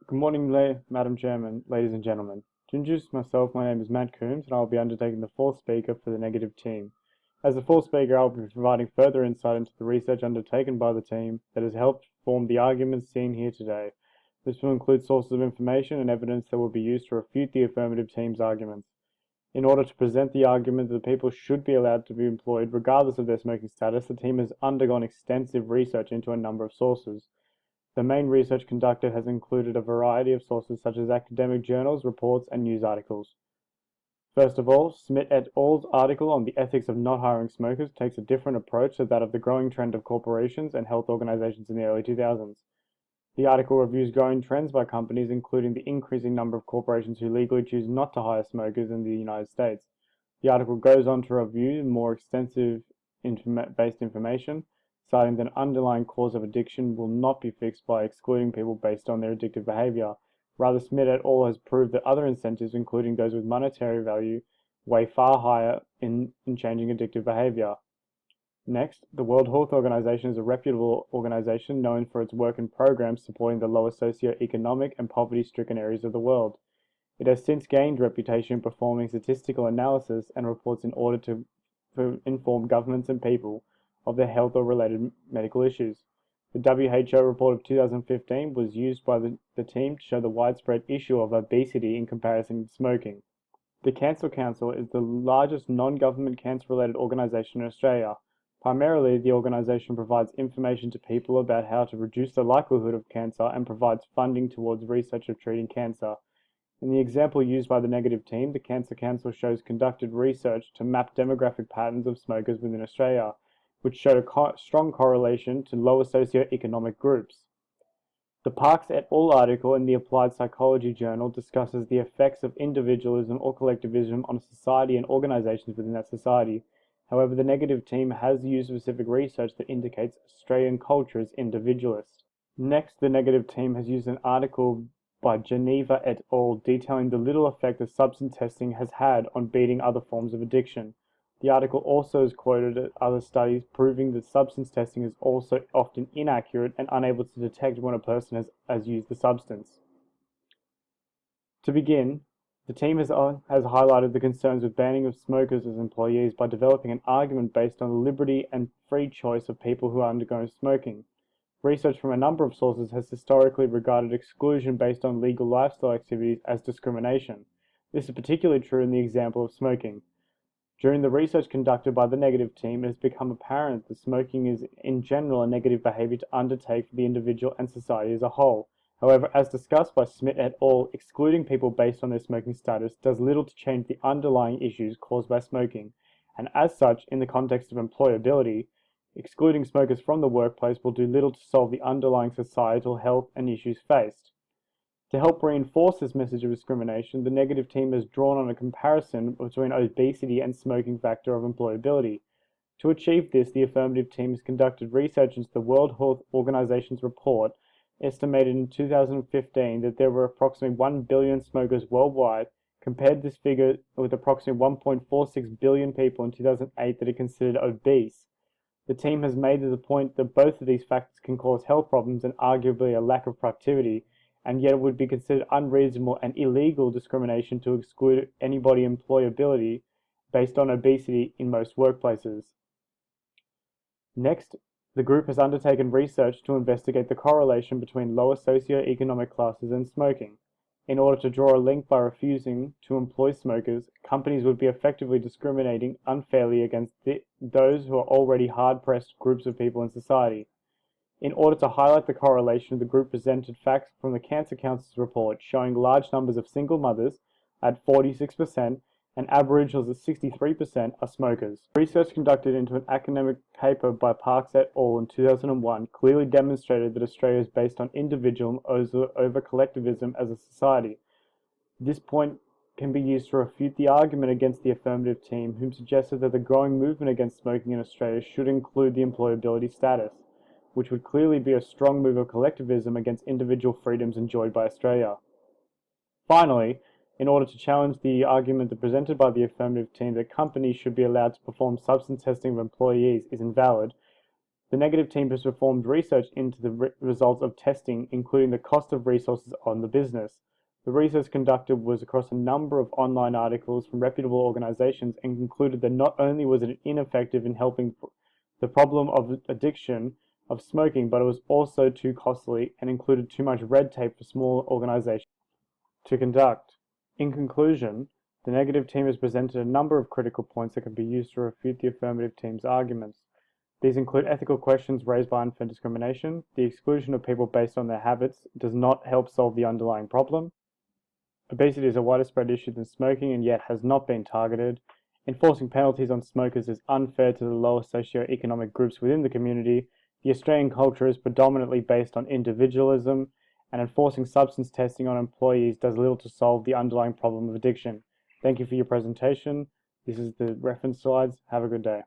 Good morning, Madam Chairman, ladies and gentlemen. To introduce myself, my name is Matt Coombs, and I will be undertaking the fourth speaker for the negative team. As the fourth speaker, I will be providing further insight into the research undertaken by the team that has helped form the arguments seen here today. This will include sources of information and evidence that will be used to refute the affirmative team's arguments. In order to present the argument that people should be allowed to be employed regardless of their smoking status, the team has undergone extensive research into a number of sources. The main research conducted has included a variety of sources such as academic journals, reports, and news articles. First of all, Smith et al.'s article on the ethics of not hiring smokers takes a different approach to that of the growing trend of corporations and health organizations in the early 2000s. The article reviews growing trends by companies, including the increasing number of corporations who legally choose not to hire smokers in the United States. The article goes on to review more extensive based information, citing that an underlying cause of addiction will not be fixed by excluding people based on their addictive behavior. Rather, Smith et al. Has proved that other incentives, including those with monetary value, weigh far higher in changing addictive behavior. Next, the World Health Organization is a reputable organization known for its work and programs supporting the lower socio-economic and poverty-stricken areas of the world. It has since gained reputation performing statistical analysis and reports in order to inform governments and people of their health or related medical issues. The WHO report of 2015 was used by the team to show the widespread issue of obesity in comparison to smoking. The Cancer Council is the largest non-government cancer-related organisation in Australia. Primarily, the organisation provides information to people about how to reduce the likelihood of cancer and provides funding towards research of treating cancer. In the example used by the negative team, the Cancer Council shows conducted research to map demographic patterns of smokers within Australia, which showed a strong correlation to lower socio-economic groups. The Parks et al. Article in the Applied Psychology Journal discusses the effects of individualism or collectivism on society and organizations within that society. However, the negative team has used specific research that indicates Australian culture is individualist. Next, the negative team has used an article by Geneva et al. Detailing the little effect that substance testing has had on beating other forms of addiction. The article also is quoted other studies proving that substance testing is also often inaccurate and unable to detect when a person has used the substance. To begin, the team has highlighted the concerns with banning of smokers as employees by developing an argument based on the liberty and free choice of people who are undergoing smoking. Research from a number of sources has historically regarded exclusion based on legal lifestyle activities as discrimination. This is particularly true in the example of smoking. During the research conducted by the negative team, it has become apparent that smoking is in general a negative behavior to undertake for the individual and society as a whole. However, as discussed by Smith et al., excluding people based on their smoking status does little to change the underlying issues caused by smoking, and as such, in the context of employability, excluding smokers from the workplace will do little to solve the underlying societal health and issues faced. To help reinforce this message of discrimination, the negative team has drawn on a comparison between obesity and smoking factor of employability. To achieve this, the affirmative team has conducted research into the World Health Organization's report, estimated in 2015 that there were approximately 1 billion smokers worldwide, compared this figure with approximately 1.46 billion people in 2008 that are considered obese. The team has made the point that both of these factors can cause health problems and arguably a lack of productivity, and yet it would be considered unreasonable and illegal discrimination to exclude anybody employability based on obesity in most workplaces. Next, the group has undertaken research to investigate the correlation between lower socio-economic classes and smoking. In order to draw a link by refusing to employ smokers, companies would be effectively discriminating unfairly against those who are already hard-pressed groups of people in society. In order to highlight the correlation, the group presented facts from the Cancer Council's report showing large numbers of single mothers at 46% and Aboriginals at 63% are smokers. Research conducted into an academic paper by Parks et al. In 2001 clearly demonstrated that Australia is based on individualism over collectivism as a society. This point can be used to refute the argument against the affirmative team, whom suggested that the growing movement against smoking in Australia should include the employability status, which would clearly be a strong move of collectivism against individual freedoms enjoyed by Australia. Finally, in order to challenge the argument presented by the affirmative team that companies should be allowed to perform substance testing of employees is invalid, The negative team has performed research into the results of testing, including the cost of resources on the business. The research conducted was across a number of online articles from reputable organizations and concluded that not only was it ineffective in helping the problem of addiction of smoking, but it was also too costly and included too much red tape for small organizations to conduct. In conclusion, the negative team has presented a number of critical points that can be used to refute the affirmative team's arguments. These include ethical questions raised by unfair discrimination. The exclusion of people based on their habits does not help solve the underlying problem. Obesity is a wider spread issue than smoking and yet has not been targeted. Enforcing penalties on smokers is unfair to the lower socio-economic groups within the community. The Australian culture is predominantly based on individualism, and enforcing substance testing on employees does little to solve the underlying problem of addiction. Thank you for your presentation. This is the reference slides. Have a good day.